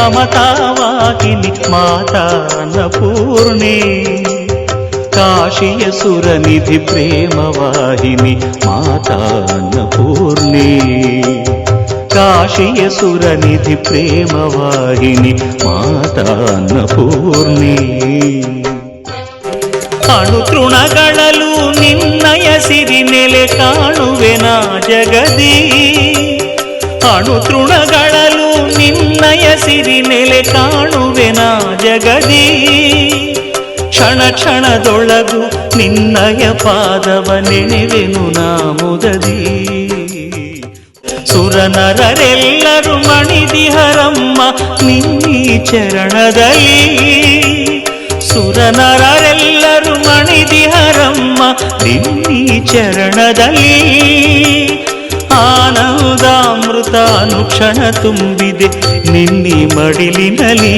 ಮಮತಾವಾಹಿನಿ ಮಾತಾ ಅನ್ನಪೂರ್ಣೆ ಕಾಶಿಯ ಸುರನಿಧಿ ಪ್ರೇಮವಾಹಿನಿ ಮಾತಾ ಅನ್ನಪೂರ್ಣೆ ಕಾಶಿಯ ಸುರನಿಧಿ ಪ್ರೇಮವಾಹಿನಿ ಮಾತಾ ಅನ್ನಪೂರ್ಣೆ ಅಣುತೃಣಗಳಲ್ಲೂ ನಿನ್ನಯ ಸಿರಿ ನೆಲೆ ಕಾಣುವೆನ ಜಗದಿ ಅಣುತೃಣಗಳಲ್ಲೂ ನಿನ್ನಯ ಸಿರಿ ನೆಲೆ ಕಾಣುವೆನ ಜಗದಿ ಕ್ಷಣ ಕ್ಷಣದೊಳಗು ನಿನ್ನಯ ಪಾದವ ನೆನೆವೆನು ನಾ ಮುದದಿ ಸುರನರರೆಲ್ಲರೂ ಮಣಿದಿಹರಮ್ಮ ನಿನ್ನೀ ಚರಣದಲ್ಲಿ ಸುರನರರೆಲ್ಲರೂ ಮಣಿದಿಹರಮ್ಮ ನಿನ್ನೀ ಚರಣದಲ್ಲಿ ಆನಂದಾಮೃತ ಅನುಕ್ಷಣ ತುಂಬಿದೆ ನಿನ್ನಿ ಮಡಿಲಿನಲ್ಲಿ